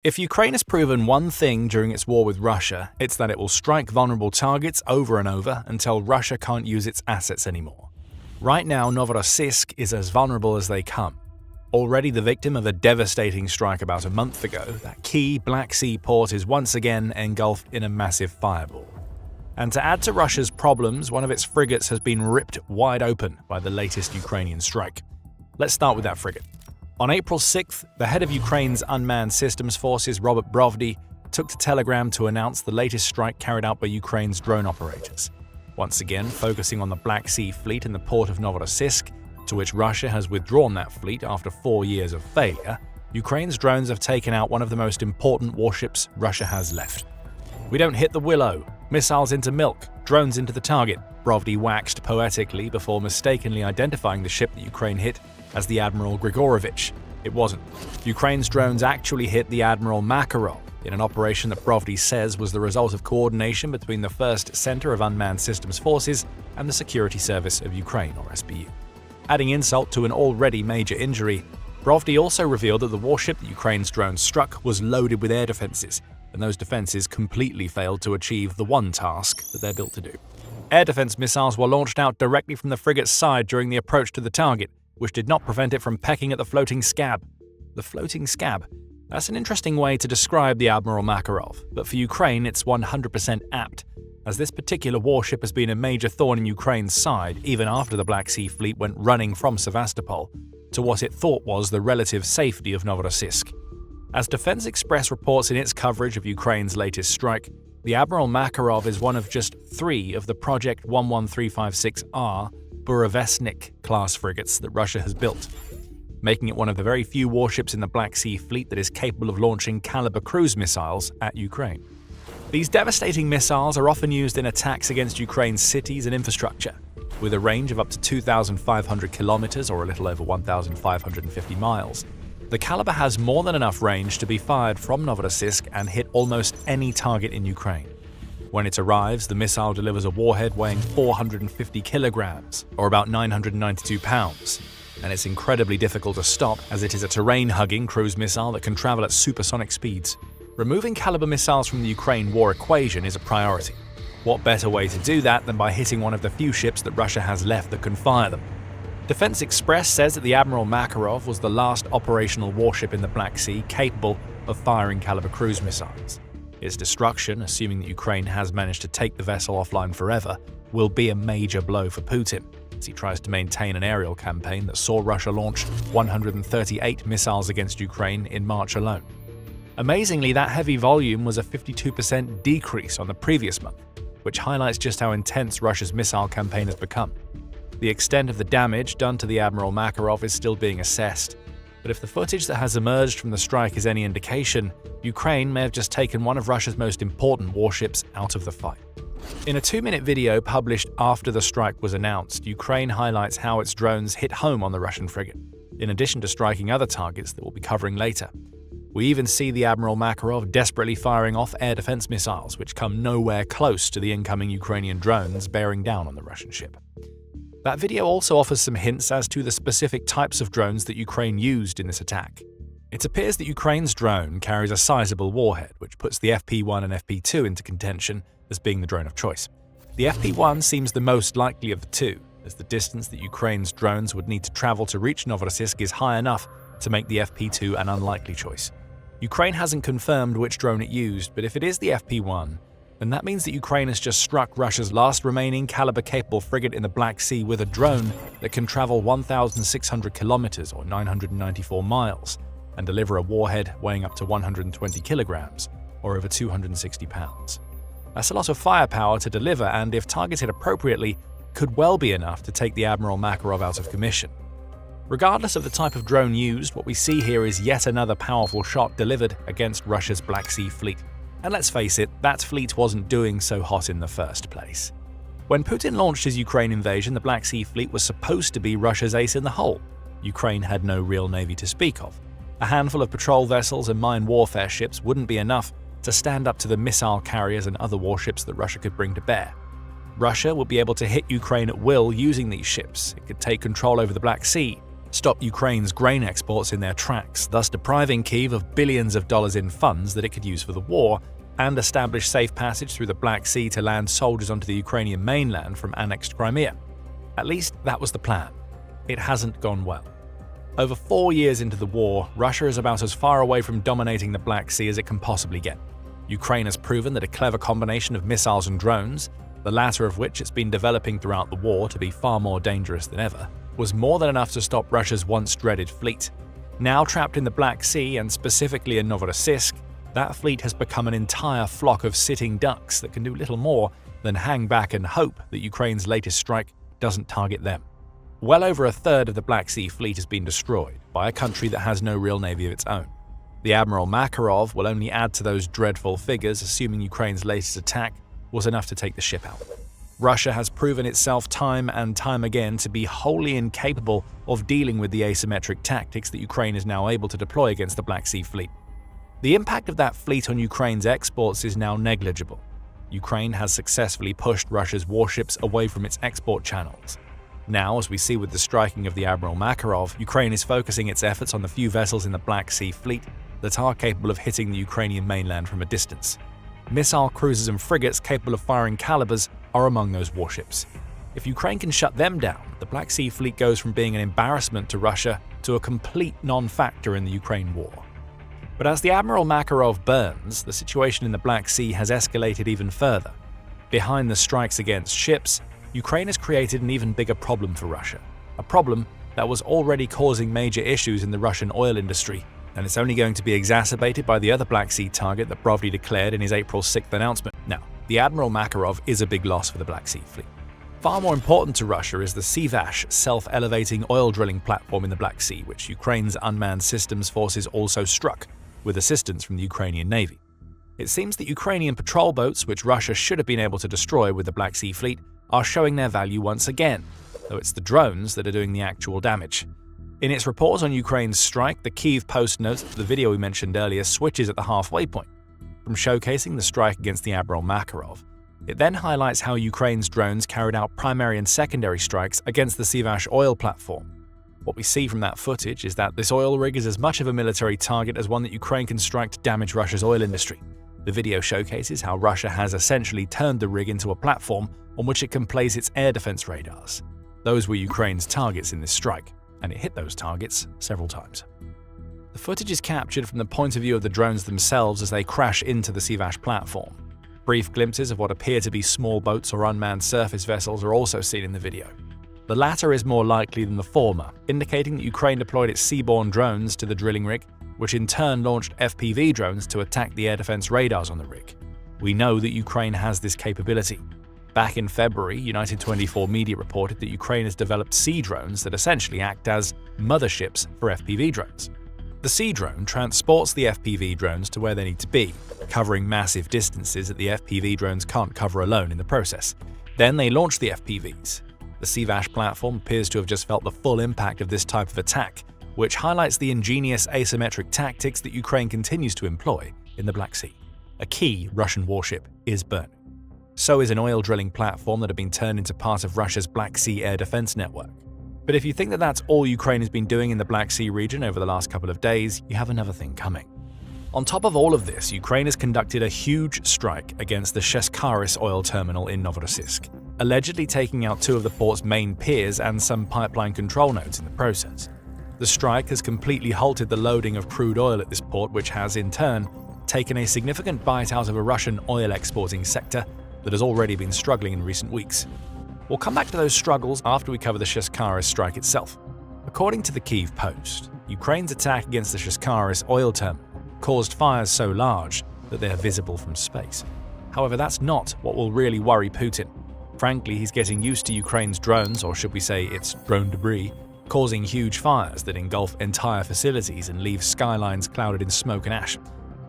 If Ukraine has proven one thing during its war with Russia, it's that it will strike vulnerable targets over and over until Russia can't use its assets anymore. Right now, Novorossiysk is as vulnerable as they come. Already the victim of a devastating strike about a month ago, that key Black Sea port is once again engulfed in a massive fireball. And to add to Russia's problems, one of its frigates has been ripped wide open by the latest Ukrainian strike. Let's start with that frigate. On April 6th, the head of Ukraine's Unmanned Systems Forces, Robert Brovdy, took to Telegram to announce the latest strike carried out by Ukraine's drone operators. Once again, focusing on the Black Sea fleet in the port of Novorossiysk, to which Russia has withdrawn that fleet after 4 years of failure, Ukraine's drones have taken out one of the most important warships Russia has left. "We don't hit the Willow. Missiles into milk, drones into the target," Brovdy waxed poetically before mistakenly identifying the ship that Ukraine hit as the Admiral Grigorovich. It wasn't. Ukraine's drones actually hit the Admiral Makarov in an operation that Brovdy says was the result of coordination between the 1st Center of Unmanned Systems Forces and the Security Service of Ukraine, or SBU. Adding insult to an already major injury, Brovdy also revealed that the warship that Ukraine's drones struck was loaded with air defenses, and those defenses completely failed to achieve the one task that they're built to do. Air defense missiles were launched out directly from the frigate's side during the approach to the target, which did not prevent it from pecking at the floating scab. The floating scab? That's an interesting way to describe the Admiral Makarov, but for Ukraine it's 100% apt, as this particular warship has been a major thorn in Ukraine's side even after the Black Sea Fleet went running from Sevastopol to what it thought was the relative safety of Novorossiysk. As Defense Express reports in its coverage of Ukraine's latest strike, the Admiral Makarov is one of just 3 of the Project 11356R Burevestnik-class frigates that Russia has built, making it one of the very few warships in the Black Sea Fleet that is capable of launching Kalibr cruise missiles at Ukraine. These devastating missiles are often used in attacks against Ukraine's cities and infrastructure, with a range of up to 2,500 kilometers or a little over 1,550 miles. The Kalibr has more than enough range to be fired from Novorossiysk and hit almost any target in Ukraine. When it arrives, the missile delivers a warhead weighing 450 kilograms, or about 992 pounds, and it's incredibly difficult to stop as it is a terrain-hugging cruise missile that can travel at supersonic speeds. Removing Kalibr missiles from the Ukraine war equation is a priority. What better way to do that than by hitting one of the few ships that Russia has left that can fire them? Defense Express says that the Admiral Makarov was the last operational warship in the Black Sea capable of firing Kalibr cruise missiles. Its destruction, assuming that Ukraine has managed to take the vessel offline forever, will be a major blow for Putin, as he tries to maintain an aerial campaign that saw Russia launch 138 missiles against Ukraine in March alone. Amazingly, that heavy volume was a 52% decrease on the previous month, which highlights just how intense Russia's missile campaign has become. The extent of the damage done to the Admiral Makarov is still being assessed, but if the footage that has emerged from the strike is any indication, Ukraine may have just taken one of Russia's most important warships out of the fight. In a 2-minute video published after the strike was announced, Ukraine highlights how its drones hit home on the Russian frigate, in addition to striking other targets that we'll be covering later. We even see the Admiral Makarov desperately firing off air defense missiles, which come nowhere close to the incoming Ukrainian drones bearing down on the Russian ship. That video also offers some hints as to the specific types of drones that Ukraine used in this attack. It appears that Ukraine's drone carries a sizable warhead, which puts the FP-1 and FP-2 into contention as being the drone of choice. The FP-1 seems the most likely of the two, as the distance that Ukraine's drones would need to travel to reach Novorossiysk is high enough to make the FP-2 an unlikely choice. Ukraine hasn't confirmed which drone it used, but if it is the FP-1, then that means that Ukraine has just struck Russia's last remaining Kalibr-capable frigate in the Black Sea with a drone that can travel 1,600 kilometers or 994 miles and deliver a warhead weighing up to 120 kilograms or over 260 pounds. That's a lot of firepower to deliver, and if targeted appropriately, could well be enough to take the Admiral Makarov out of commission. Regardless of the type of drone used, what we see here is yet another powerful shot delivered against Russia's Black Sea fleet. And let's face it, that fleet wasn't doing so hot in the first place. When Putin launched his Ukraine invasion, the Black Sea fleet was supposed to be Russia's ace in the hole. Ukraine had no real navy to speak of. A handful of patrol vessels and mine warfare ships wouldn't be enough to stand up to the missile carriers and other warships that Russia could bring to bear. Russia would be able to hit Ukraine at will using these ships. It could take control over the Black Sea, stop Ukraine's grain exports in their tracks, thus depriving Kyiv of billions of dollars in funds that it could use for the war, and establish safe passage through the Black Sea to land soldiers onto the Ukrainian mainland from annexed Crimea. At least that was the plan. It hasn't gone well. Over 4 years into the war, Russia is about as far away from dominating the Black Sea as it can possibly get. Ukraine has proven that a clever combination of missiles and drones, the latter of which it's been developing throughout the war to be far more dangerous than ever, was more than enough to stop Russia's once-dreaded fleet. Now trapped in the Black Sea, and specifically in Novorossiysk, that fleet has become an entire flock of sitting ducks that can do little more than hang back and hope that Ukraine's latest strike doesn't target them. Well over a third of the Black Sea fleet has been destroyed by a country that has no real navy of its own. The Admiral Makarov will only add to those dreadful figures, assuming Ukraine's latest attack was enough to take the ship out. Russia has proven itself time and time again to be wholly incapable of dealing with the asymmetric tactics that Ukraine is now able to deploy against the Black Sea fleet. The impact of that fleet on Ukraine's exports is now negligible. Ukraine has successfully pushed Russia's warships away from its export channels. Now, as we see with the striking of the Admiral Makarov, Ukraine is focusing its efforts on the few vessels in the Black Sea fleet that are capable of hitting the Ukrainian mainland from a distance. Missile cruisers and frigates capable of firing Kalibrs are among those warships. If Ukraine can shut them down, the Black Sea fleet goes from being an embarrassment to Russia to a complete non-factor in the Ukraine war. But as the Admiral Makarov burns, the situation in the Black Sea has escalated even further. Behind the strikes against ships, Ukraine has created an even bigger problem for Russia, a problem that was already causing major issues in the Russian oil industry, and it's only going to be exacerbated by the other Black Sea target that Brovny declared in his April 6th announcement. Now, the Admiral Makarov is a big loss for the Black Sea fleet. Far more important to Russia is the Sivash self-elevating oil drilling platform in the Black Sea, which Ukraine's unmanned systems forces also struck, with assistance from the Ukrainian Navy. It seems that Ukrainian patrol boats, which Russia should have been able to destroy with the Black Sea fleet, are showing their value once again, though it's the drones that are doing the actual damage. In its report on Ukraine's strike, the Kyiv Post notes that the video we mentioned earlier switches at the halfway point. From showcasing the strike against the Admiral Makarov, it then highlights how Ukraine's drones carried out primary and secondary strikes against the Sivash oil platform. What we see from that footage is that this oil rig is as much of a military target as one that Ukraine can strike to damage Russia's oil industry. The video showcases how Russia has essentially turned the rig into a platform on which it can place its air defense radars. Those were Ukraine's targets in this strike, and it hit those targets several times. The footage is captured from the point of view of the drones themselves as they crash into the Sivash platform. Brief glimpses of what appear to be small boats or unmanned surface vessels are also seen in the video. The latter is more likely than the former, indicating that Ukraine deployed its seaborne drones to the drilling rig, which in turn launched FPV drones to attack the air defense radars on the rig. We know that Ukraine has this capability. Back in February, United 24 Media reported that Ukraine has developed sea drones that essentially act as motherships for FPV drones. The sea drone transports the FPV drones to where they need to be, covering massive distances that the FPV drones can't cover alone in the process. Then they launch the FPVs. The Sivash platform appears to have just felt the full impact of this type of attack, which highlights the ingenious asymmetric tactics that Ukraine continues to employ in the Black Sea. A key Russian warship is burning. So is an oil drilling platform that had been turned into part of Russia's Black Sea air defense network. But if you think that that's all Ukraine has been doing in the Black Sea region over the last couple of days, you have another thing coming. On top of all of this, Ukraine has conducted a huge strike against the Sheshkaris oil terminal in Novorossiysk, allegedly taking out two of the port's main piers and some pipeline control nodes in the process. The strike has completely halted the loading of crude oil at this port, which has, in turn, taken a significant bite out of a Russian oil exporting sector that has already been struggling in recent weeks. We'll come back to those struggles after we cover the Sheshkaris strike itself. According to the Kyiv Post, Ukraine's attack against the Sheshkaris oil terminal caused fires so large that they are visible from space. However, that's not what will really worry Putin. Frankly, he's getting used to Ukraine's drones, or should we say its drone debris, causing huge fires that engulf entire facilities and leave skylines clouded in smoke and ash.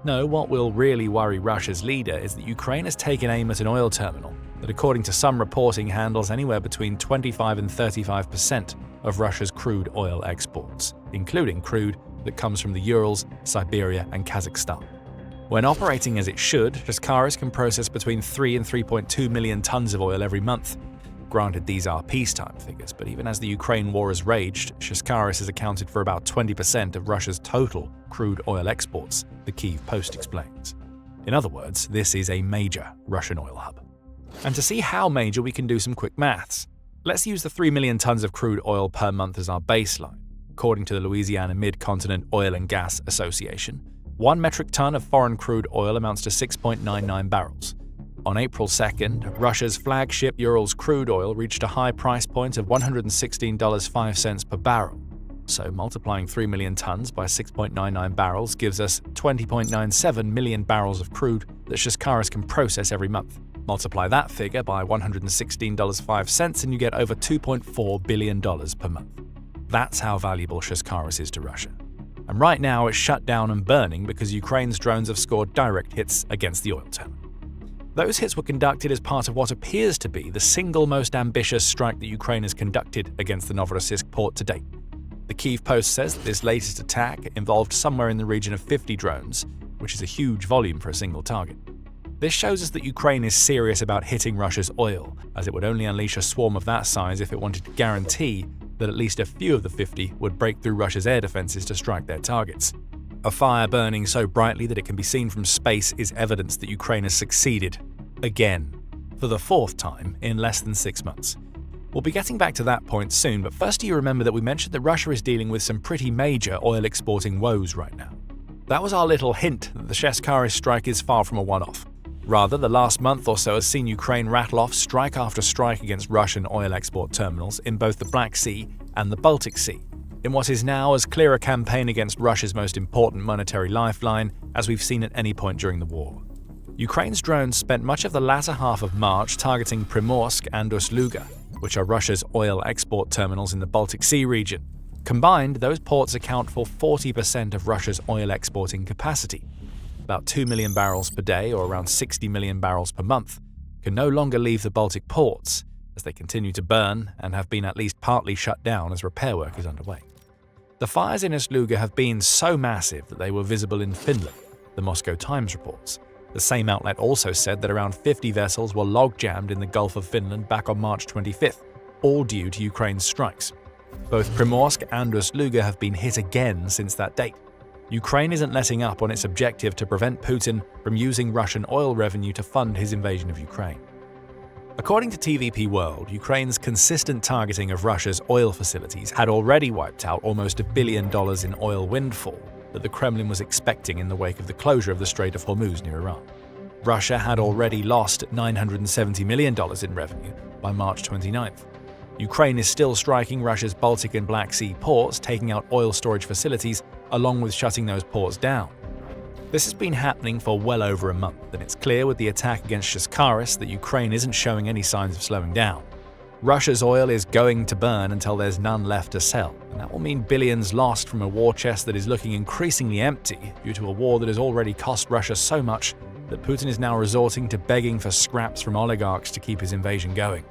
No, what will really worry Russia's leader is that Ukraine has taken aim at an oil terminal that, according to some reporting, handles anywhere between 25 and 35% of Russia's crude oil exports, including crude that comes from the Urals, Siberia, and Kazakhstan. When operating as it should, Sheshkaris can process between 3 and 3.2 million tons of oil every month. Granted, these are peacetime figures, but even as the Ukraine war has raged, Sheshkaris has accounted for about 20% of Russia's total crude oil exports, the Kyiv Post explains. In other words, this is a major Russian oil hub. And to see how major, we can do some quick maths. Let's use the 3 million tons of crude oil per month as our baseline. According to the Louisiana Mid-Continent Oil and Gas Association, 1 metric ton of foreign crude oil amounts to 6.99 barrels. On April 2nd, Russia's flagship Urals crude oil reached a high price point of $116.05 per barrel. So multiplying 3 million tons by 6.99 barrels gives us 20.97 million barrels of crude that Sheshkaris can process every month. Multiply that figure by $116.05 and you get over $2.4 billion per month. That's how valuable Sheshkaris is to Russia. And right now it's shut down and burning because Ukraine's drones have scored direct hits against the oil terminal. Those hits were conducted as part of what appears to be the single most ambitious strike that Ukraine has conducted against the Novorossiysk port to date. The Kyiv Post says that this latest attack involved somewhere in the region of 50 drones, which is a huge volume for a single target. This shows us that Ukraine is serious about hitting Russia's oil, as it would only unleash a swarm of that size if it wanted to guarantee that at least a few of the 50 would break through Russia's air defenses to strike their targets. A fire burning so brightly that it can be seen from space is evidence that Ukraine has succeeded, again, for the 4th time in less than 6 months. We'll be getting back to that point soon, but first do you remember that we mentioned that Russia is dealing with some pretty major oil exporting woes right now? That was our little hint that the Sheshkaris strike is far from a one-off. Rather, the last month or so has seen Ukraine rattle off strike after strike against Russian oil export terminals in both the Black Sea and the Baltic Sea, in what is now as clear a campaign against Russia's most important monetary lifeline as we've seen at any point during the war. Ukraine's drones spent much of the latter half of March targeting Primorsk and Ust-Luga, which are Russia's oil export terminals in the Baltic Sea region. Combined, those ports account for 40% of Russia's oil exporting capacity. About 2 million barrels per day, or around 60 million barrels per month, can no longer leave the Baltic ports, as they continue to burn and have been at least partly shut down as repair work is underway. The fires in Ust-Luga have been so massive that they were visible in Finland, the Moscow Times reports. The same outlet also said that around 50 vessels were log-jammed in the Gulf of Finland back on March 25th, all due to Ukraine's strikes. Both Primorsk and Ust-Luga have been hit again since that date. Ukraine isn't letting up on its objective to prevent Putin from using Russian oil revenue to fund his invasion of Ukraine. According to TVP World, Ukraine's consistent targeting of Russia's oil facilities had already wiped out almost $1 billion in oil windfall that the Kremlin was expecting in the wake of the closure of the Strait of Hormuz near Iran. Russia had already lost $970 million in revenue by March 29th. Ukraine is still striking Russia's Baltic and Black Sea ports, taking out oil storage facilities, along with shutting those ports down. This has been happening for well over a month, and it's clear with the attack against Sheshkaris that Ukraine isn't showing any signs of slowing down. Russia's oil is going to burn until there's none left to sell, and that will mean billions lost from a war chest that is looking increasingly empty due to a war that has already cost Russia so much that Putin is now resorting to begging for scraps from oligarchs to keep his invasion going.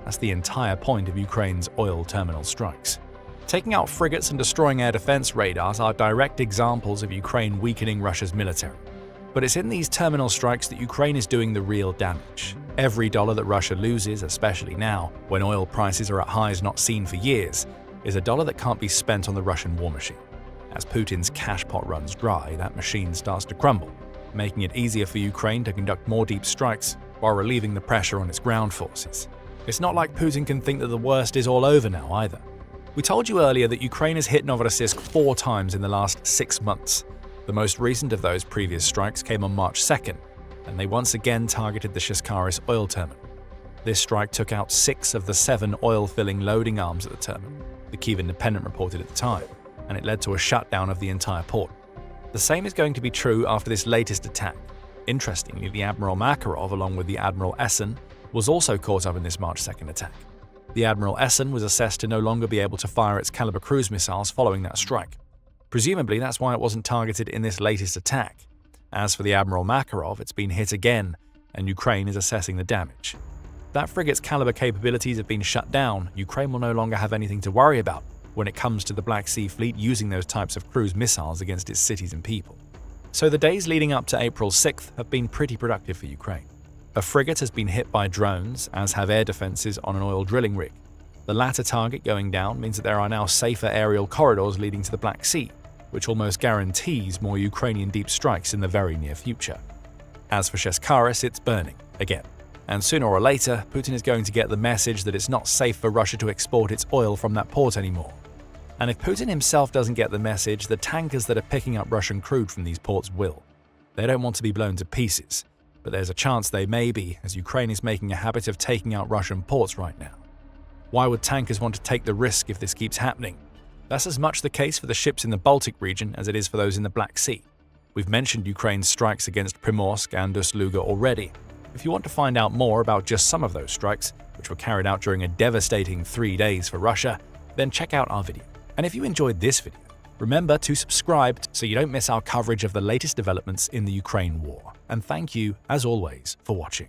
That's the entire point of Ukraine's oil terminal strikes. Taking out frigates and destroying air defense radars are direct examples of Ukraine weakening Russia's military. But it's in these terminal strikes that Ukraine is doing the real damage. Every dollar that Russia loses, especially now, when oil prices are at highs not seen for years, is a dollar that can't be spent on the Russian war machine. As Putin's cash pot runs dry, that machine starts to crumble, making it easier for Ukraine to conduct more deep strikes while relieving the pressure on its ground forces. It's not like Putin can think that the worst is all over now either. We told you earlier that Ukraine has hit Novorossiysk 4 times in the last 6 months. The most recent of those previous strikes came on March 2nd, and they once again targeted the Sheshkaris oil terminal. This strike took out 6 of the 7 oil-filling loading arms at the terminal, the Kyiv Independent reported at the time, and it led to a shutdown of the entire port. The same is going to be true after this latest attack. Interestingly, the Admiral Makarov, along with the Admiral Essen, was also caught up in this March 2nd attack. The Admiral Essen was assessed to no longer be able to fire its Kalibr cruise missiles following that strike. Presumably, that's why it wasn't targeted in this latest attack. As for the Admiral Makarov, it's been hit again, and Ukraine is assessing the damage. That frigate's Kalibr capabilities have been shut down. Ukraine will no longer have anything to worry about when it comes to the Black Sea Fleet using those types of cruise missiles against its cities and people. So the days leading up to April 6th have been pretty productive for Ukraine. A frigate has been hit by drones, as have air defenses on an oil drilling rig. The latter target going down means that there are now safer aerial corridors leading to the Black Sea, which almost guarantees more Ukrainian deep strikes in the very near future. As for Sheshkaris, it's burning, again. And sooner or later, Putin is going to get the message that it's not safe for Russia to export its oil from that port anymore. And if Putin himself doesn't get the message, the tankers that are picking up Russian crude from these ports will. They don't want to be blown to pieces, but there's a chance they may be, as Ukraine is making a habit of taking out Russian ports right now. Why would tankers want to take the risk if this keeps happening? That's as much the case for the ships in the Baltic region as it is for those in the Black Sea. We've mentioned Ukraine's strikes against Primorsk and Ust-Luga already. If you want to find out more about just some of those strikes, which were carried out during a devastating 3 days for Russia, then check out our video. And if you enjoyed this video, remember to subscribe so you don't miss our coverage of the latest developments in the Ukraine war. And thank you, as always, for watching.